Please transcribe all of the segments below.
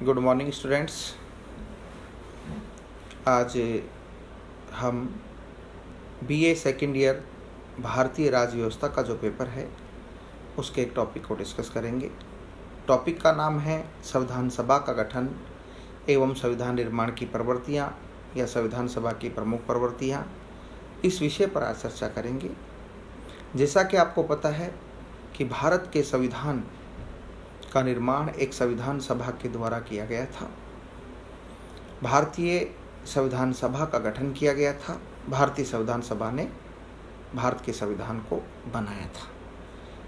Good morning students. आज हम BA second year भारतीय राज्य व्यवस्था का जो पेपर है उसके एक टॉपिक को डिस्कस करेंगे। टॉपिक का नाम है संविधान सभा का गठन एवं संविधान निर्माण की प्रवृत्तियाँ या संविधान सभा की प्रमुख प्रवृत्तियाँ। इस विषय पर आज चर्चा करेंगे। जैसा कि आपको पता है कि भारत के संविधान का निर्माण एक संविधान सभा के द्वारा किया गया था। भारतीय संविधान सभा का गठन किया गया था। भारतीय संविधान सभा ने भारत के संविधान को बनाया था।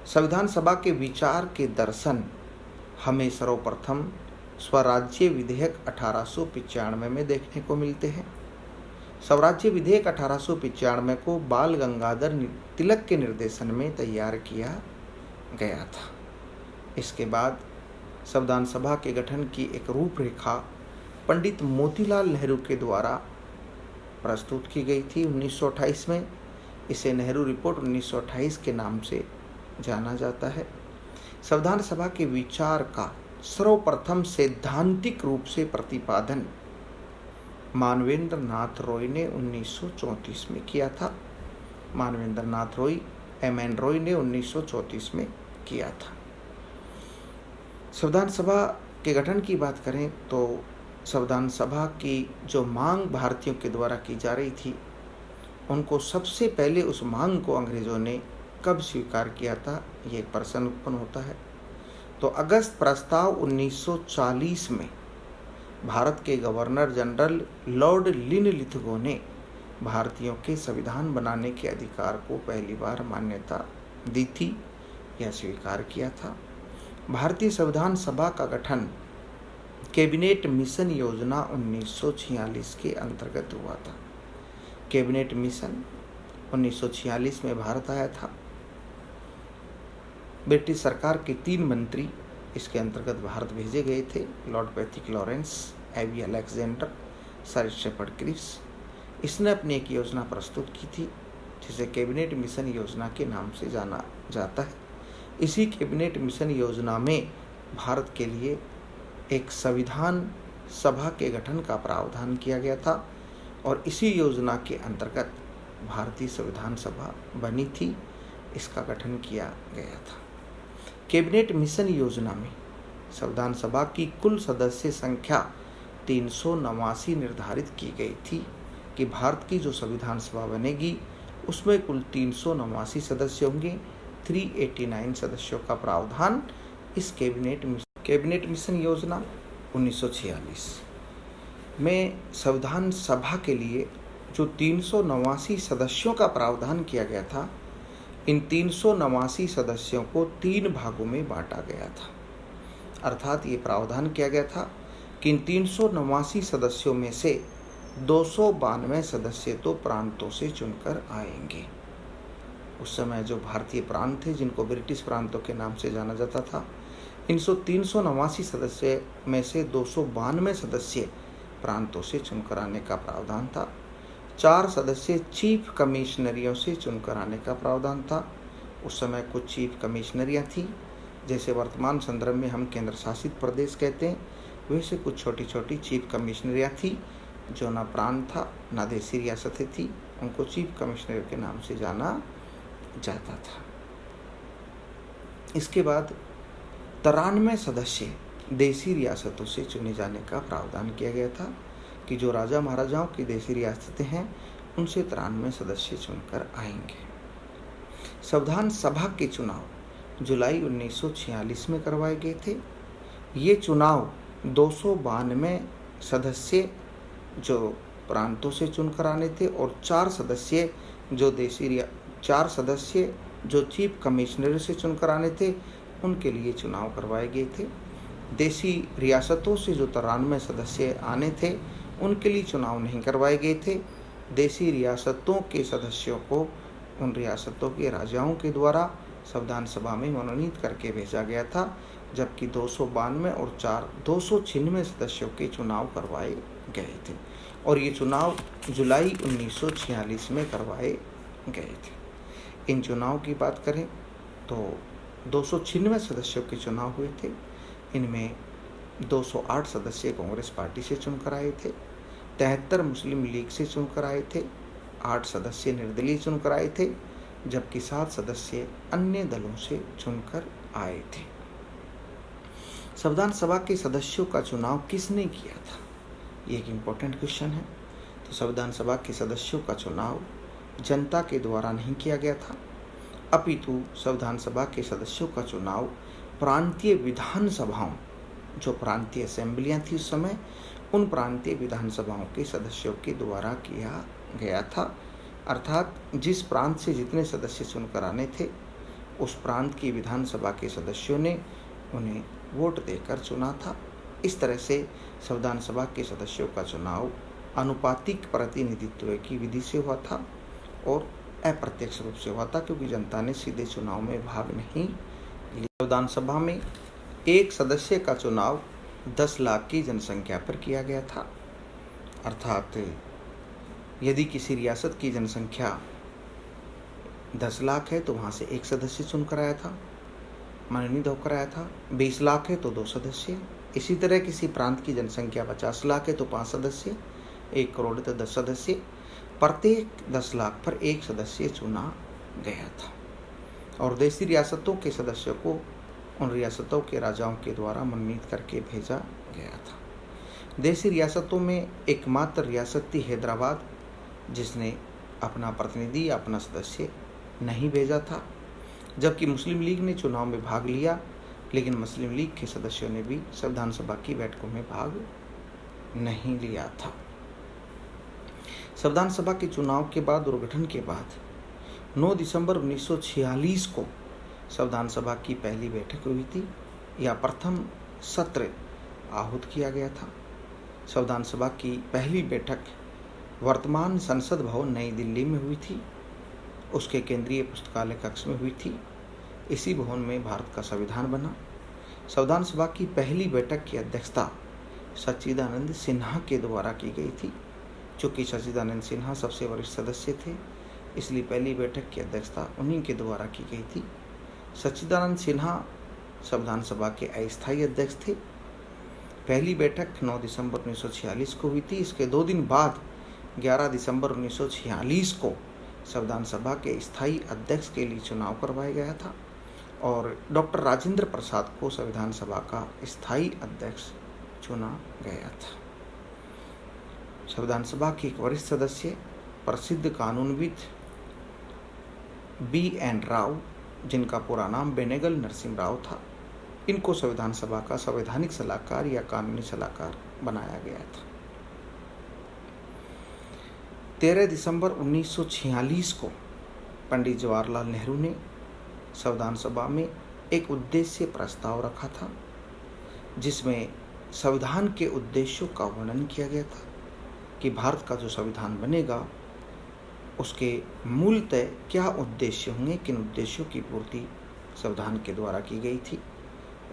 संविधान सभा के विचार के दर्शन हमें सर्वप्रथम स्वराज्य विधेयक 1895 में देखने को मिलते हैं। स्वराज्य विधेयक 1895 को बाल गंगाधर तिलक के निर्देशन में तैयार किया गया था। इसके बाद संविधान सभा के गठन की एक रूपरेखा पंडित मोतीलाल नेहरू के द्वारा प्रस्तुत की गई थी 1928 में। इसे नेहरू रिपोर्ट 1928 के नाम से जाना जाता है। संविधान सभा के विचार का सर्वप्रथम सैद्धांतिक रूप से प्रतिपादन मानवेंद्र नाथ रॉय ने 1934 में किया था। मानवेंद्र नाथ रॉय एम.एन. रॉय ने 1934 में किया था। संविधान सभा के गठन की बात करें तो संविधान सभा की जो मांग भारतीयों के द्वारा की जा रही थी, उनको सबसे पहले उस मांग को अंग्रेज़ों ने कब स्वीकार किया था, ये एक प्रश्न उत्पन्न होता है। तो अगस्त प्रस्ताव 1940 में भारत के गवर्नर जनरल लॉर्ड लिनलिथगो ने भारतीयों के संविधान बनाने के अधिकार को पहली बार मान्यता दी थी या स्वीकार किया था। भारतीय संविधान सभा का गठन कैबिनेट मिशन योजना 1946 के अंतर्गत हुआ था। कैबिनेट मिशन 1946 में भारत आया था। ब्रिटिश सरकार के 3 मंत्री इसके अंतर्गत भारत भेजे गए थे, लॉर्ड पैथिक लॉरेंस, एवी अलेक्जेंडर, सर शेपर्ड क्रिप्स। इसने अपनी एक योजना प्रस्तुत की थी जिसे कैबिनेट मिशन योजना के नाम से जाना जाता है। इसी कैबिनेट मिशन योजना में भारत के लिए एक संविधान सभा के गठन का प्रावधान किया गया था और इसी योजना के अंतर्गत भारतीय संविधान सभा बनी थी, इसका गठन किया गया था। कैबिनेट मिशन योजना में संविधान सभा की कुल सदस्य संख्या 389 निर्धारित की गई थी कि भारत की जो संविधान सभा बनेगी उसमें कुल 389 सदस्य होंगे। 389 सदस्यों का प्रावधान इस कैबिनेट मिशन योजना 1946 में संविधान सभा के लिए जो 389 सदस्यों का प्रावधान किया गया था, इन 389 सदस्यों को 3 भागों में बांटा गया था। अर्थात ये प्रावधान किया गया था कि इन 389 सदस्यों में से 292 सदस्य तो प्रांतों से चुनकर आएंगे। उस समय जो भारतीय प्रांत थे, जिनको ब्रिटिश प्रांतों के नाम से जाना जाता था, इन 389 सदस्य में से 292 सदस्य प्रांतों से चुनकर आने का प्रावधान था। 4 सदस्य चीफ कमिश्नरियों से चुनकर आने का प्रावधान था। उस समय कुछ चीफ कमिश्नरियाँ थी, जैसे वर्तमान संदर्भ में हम केंद्र शासित प्रदेश कहते हैं, वैसे कुछ छोटी छोटी चीफ कमिश्नरियाँ थी जो ना प्रांत था ना देशी रियासतें थी, उनको चीफ कमिश्नर के नाम से जाना जाता था। इसके बाद 93 सदस्य देशी रियासतों से चुने जाने का प्रावधान किया गया था कि जो राजा महाराजाओं की देशी रियासतें हैं उनसे 93 सदस्य चुनकर आएंगे। संविधान सभा के चुनाव जुलाई 1946 में करवाए गए थे। ये चुनाव 292 सदस्य जो प्रांतों से चुनकर आने थे और 4 सदस्य जो चीफ कमिश्नर से चुनकर आने थे, उनके लिए चुनाव करवाए गए थे। देशी रियासतों से जो 93 सदस्य आने थे, उनके लिए चुनाव नहीं करवाए गए थे। देशी रियासतों के सदस्यों को उन रियासतों के राजाओं के द्वारा संविधान सभा में मनोनीत करके भेजा गया था, जबकि 292 और 296 सदस्यों के चुनाव करवाए गए थे और ये चुनाव जुलाई 1946 में करवाए गए थे। इन चुनाव की बात करें तो 296 सदस्यों के चुनाव हुए थे। इनमें 208 सदस्य कांग्रेस पार्टी से चुनकर आए थे, 73 मुस्लिम लीग से चुनकर आए थे, 8 सदस्य निर्दलीय चुनकर आए थे, जबकि 7 सदस्य अन्य दलों से चुनकर आए थे। संविधान सभा के सदस्यों का चुनाव किसने किया था? ये एक इम्पोर्टेंट क्वेश्चन है। तो संविधान सभा के सदस्यों का चुनाव जनता के द्वारा नहीं किया गया था, अपितु संविधान सभा के सदस्यों का चुनाव प्रांतीय विधानसभाओं, जो प्रांतीय असेंबलियां थी उस समय, उन प्रांतीय विधानसभाओं के सदस्यों के द्वारा किया गया था। अर्थात जिस प्रांत से जितने सदस्य चुनकर आने थे, उस प्रांत की विधानसभा के सदस्यों ने उन्हें वोट देकर चुना था। इस तरह से संविधान सभा के सदस्यों का चुनाव आनुपातिक प्रतिनिधित्व की विधि से हुआ था और अप्रत्यक्ष रूप से हुआ था, क्योंकि जनता ने सीधे चुनाव में भाग नहीं लिया। संविधान सभा में एक सदस्य का चुनाव 10 लाख की जनसंख्या पर किया गया था। अर्थात यदि किसी रियासत की जनसंख्या 10 लाख है तो वहाँ से एक सदस्य चुनकर आया था, मनोनीत होकर आया था। 20 लाख है तो 2 सदस्य। इसी तरह किसी प्रांत की जनसंख्या 50 लाख है तो 5 सदस्य, 1 करोड़ तो 10 सदस्य। प्रत्येक 10 लाख पर एक सदस्य चुना गया था और देशी रियासतों के सदस्यों को उन रियासतों के राजाओं के द्वारा मनोनीत करके भेजा गया था। देशी रियासतों में एकमात्र रियासत थी हैदराबाद, जिसने अपना प्रतिनिधि, अपना सदस्य नहीं भेजा था, जबकि मुस्लिम लीग ने चुनाव में भाग लिया, लेकिन मुस्लिम लीग के सदस्यों ने भी संविधान सभा की बैठकों में भाग नहीं लिया था। संविधान सभा के चुनाव के बाद और गठन के बाद 9 दिसंबर 1946 को संविधान सभा की पहली बैठक हुई थी, या प्रथम सत्र आहूत किया गया था। संविधान सभा की पहली बैठक वर्तमान संसद भवन नई दिल्ली में हुई थी, उसके केंद्रीय पुस्तकालय कक्ष में हुई थी। इसी भवन में भारत का संविधान बना। संविधान सभा की पहली बैठक की अध्यक्षता सच्चिदानंद सिन्हा के द्वारा की गई थी। चूँकि सच्चिदानंद सिन्हा सबसे वरिष्ठ सदस्य थे, इसलिए पहली बैठक की अध्यक्षता उन्हीं के द्वारा की गई थी। सच्चिदानंद सिन्हा संविधान सभा के अस्थायी अध्यक्ष थे। पहली बैठक 9 दिसंबर 1946 को हुई थी। इसके 2 दिन बाद 11 दिसंबर 1946 को संविधान सभा के स्थायी अध्यक्ष के लिए चुनाव करवाया गया था और डॉक्टर राजेंद्र प्रसाद को संविधान सभा का स्थायी अध्यक्ष चुना गया था। संविधान सभा के एक वरिष्ठ सदस्य, प्रसिद्ध कानूनविद B.N. राव, जिनका पूरा नाम बेनेगल नरसिंह राव था, इनको संविधान सभा का संवैधानिक सलाहकार या कानूनी सलाहकार बनाया गया था। 13 दिसंबर 1946 को पंडित जवाहरलाल नेहरू ने संविधान सभा में एक उद्देश्य प्रस्ताव रखा था, जिसमें संविधान के उद्देश्यों का वर्णन किया गया था कि भारत का जो संविधान बनेगा उसके मूलतः क्या उद्देश्य होंगे, किन उद्देश्यों की पूर्ति संविधान के द्वारा की गई थी।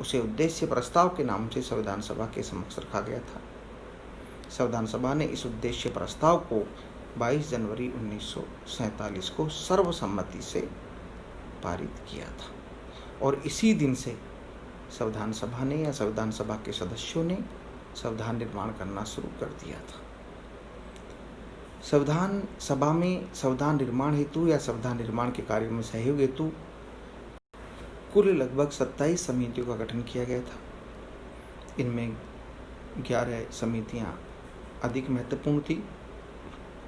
उसे उद्देश्य प्रस्ताव के नाम से संविधान सभा के समक्ष रखा गया था। संविधान सभा ने इस उद्देश्य प्रस्ताव को 22 जनवरी 1947 को सर्वसम्मति से पारित किया था और इसी दिन से संविधान सभा ने या संविधान सभा के सदस्यों ने संविधान निर्माण करना शुरू कर दिया था। संविधान सभा में संविधान निर्माण हेतु या संविधान निर्माण के कार्यों में सहयोग हेतु कुल लगभग 27 समितियों का गठन किया गया था। इनमें 11 समितियां अधिक महत्वपूर्ण थी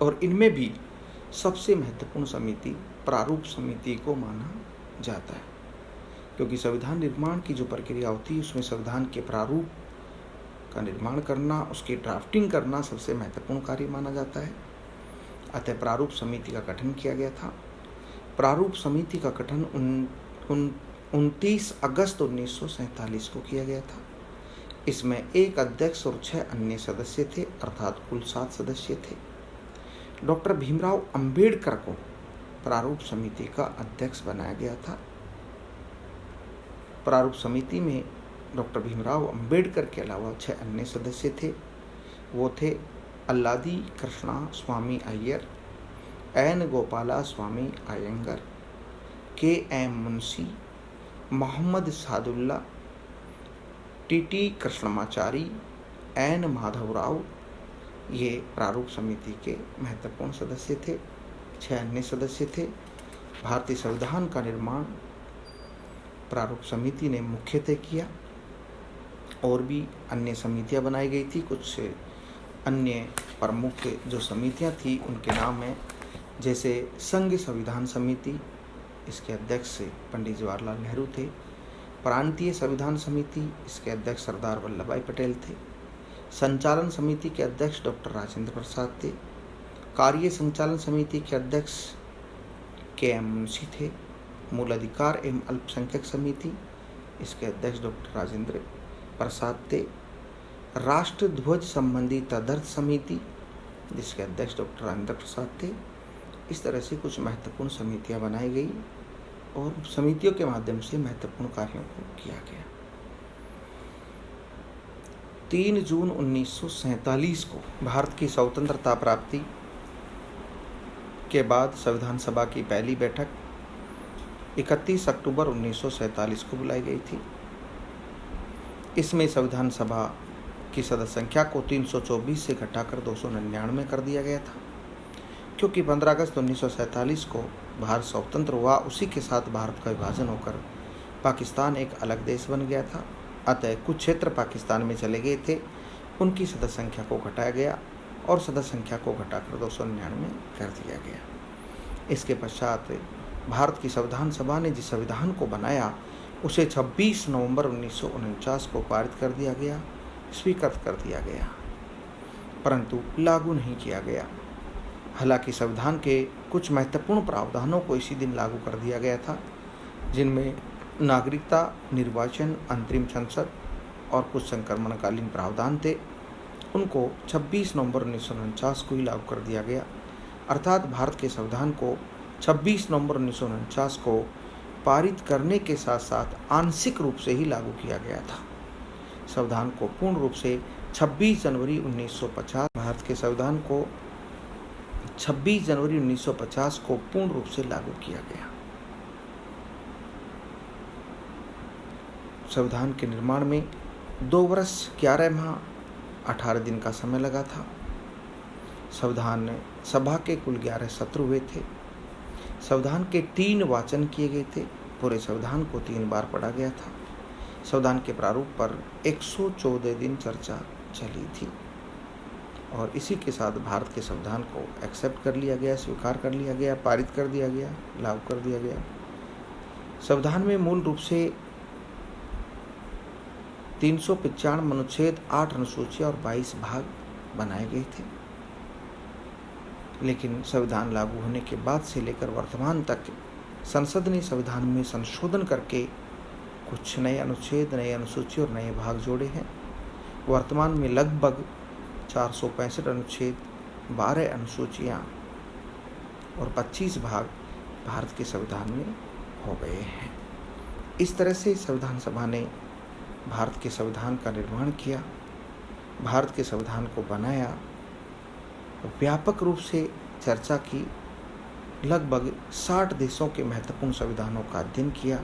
और इनमें भी सबसे महत्वपूर्ण समिति प्रारूप समिति को माना जाता है, क्योंकि संविधान निर्माण की जो प्रक्रिया होती है उसमें संविधान के प्रारूप का निर्माण करना, उसकी ड्राफ्टिंग करना सबसे महत्वपूर्ण कार्य माना जाता है। अतः प्रारूप समिति का गठन किया गया था। प्रारूप समिति का गठन 29 अगस्त 1947 को किया गया था। इसमें एक अध्यक्ष और 6 अन्य सदस्य थे, अर्थात कुल 7 सदस्य थे। डॉक्टर भीमराव अंबेडकर को प्रारूप समिति का अध्यक्ष बनाया गया था। प्रारूप समिति में डॉक्टर भीमराव अंबेडकर के अलावा 6 अन्य सदस्य थे। वो थे Alladi Krishnaswami Ayyar, N Gopalaswami Ayyangar, K M Munshi, Mohammed Saadulla, T Krishnamachari, N Madhavrao ये प्रारूप समिति के महत्वपूर्ण सदस्य थे। 6 अन्य सदस्य थे। भारतीय संविधान का निर्माण प्रारूप समिति ने मुख्यतः किया। और भी अन्य समितियां बनाई गई थी। कुछ अन्य प्रमुख जो समितियां थी उनके नाम हैं, जैसे संघ संविधान समिति, इसके अध्यक्ष पंडित जवाहरलाल नेहरू थे। प्रांतीय संविधान समिति, इसके अध्यक्ष सरदार वल्लभ भाई पटेल थे। संचालन समिति के अध्यक्ष डॉक्टर राजेंद्र प्रसाद थे। कार्य संचालन समिति के अध्यक्ष के.एम. मुंशी थे। मूल अधिकार एवं अल्पसंख्यक समिति, इसके अध्यक्ष डॉक्टर राजेंद्र प्रसाद थे। राष्ट्र ध्वज संबंधी तदर्थ समिति, जिसके अध्यक्ष डॉक्टर राजेंद्र प्रसाद थे। इस तरह से कुछ महत्वपूर्ण समितियां बनाई गई और समितियों के माध्यम से महत्वपूर्ण कार्यों को किया गया। 3 जून 1947 को भारत की स्वतंत्रता प्राप्ति के बाद संविधान सभा की पहली बैठक 31 अक्टूबर 1947 को बुलाई गई थी। इसमें संविधान सभा की सदस्य संख्या को 324 से घटाकर 299 कर दिया गया था। क्योंकि 15 अगस्त 1947 को भारत स्वतंत्र हुआ, उसी के साथ भारत का विभाजन होकर पाकिस्तान एक अलग देश बन गया था। अतः कुछ क्षेत्र पाकिस्तान में चले गए थे, उनकी सदस्य संख्या को घटाया गया और सदस्य संख्या को घटाकर 299 कर दिया गया। इसके पश्चात भारत की संविधान सभा ने जिस संविधान को बनाया उसे 26 नवंबर 1949 को पारित कर दिया गया, स्वीकृत कर दिया गया, परंतु लागू नहीं किया गया। हालांकि संविधान के कुछ महत्वपूर्ण प्रावधानों को इसी दिन लागू कर दिया गया था, जिनमें नागरिकता, निर्वाचन, अंतरिम संसद और कुछ संक्रमणकालीन प्रावधान थे। उनको 26 नवंबर 1949 को ही लागू कर दिया गया। अर्थात भारत के संविधान को 26 नवंबर 1949 को पारित करने के साथ साथ आंशिक रूप से ही लागू किया गया था। संविधान को पूर्ण रूप से 26 जनवरी 1950 भारत के संविधान को 26 जनवरी 1950 को पूर्ण रूप से लागू किया गया। संविधान के निर्माण में 2 वर्ष 11 माह 18 दिन का समय लगा था। संविधान सभा के कुल 11 सत्र हुए थे। संविधान के 3 वाचन किए गए थे। पूरे संविधान को 3 बार पढ़ा गया था। संविधान के प्रारूप पर 114 दिन चर्चा चली थी और इसी के साथ भारत के संविधान को एक्सेप्ट कर लिया गया, स्वीकार कर लिया गया, पारित कर दिया गया, लागू कर दिया गया। संविधान में मूल रूप से 395 अनुच्छेद, 8 अनुसूचियां और 22 भाग बनाए गए थे। लेकिन संविधान लागू होने के बाद से लेकर वर्तमान तक संसद ने संविधान में संशोधन करके कुछ नए अनुच्छेद, नए अनुसूची और नए भाग जोड़े हैं। वर्तमान में लगभग 465 अनुच्छेद, 12 अनुसूचियां और 25 भाग भारत के संविधान में हो गए हैं। इस तरह से संविधान सभा ने भारत के संविधान का निर्माण किया, भारत के संविधान को बनाया, व्यापक रूप से चर्चा की, लगभग 60 देशों के महत्वपूर्ण संविधानों का अध्ययन किया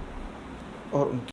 और उनके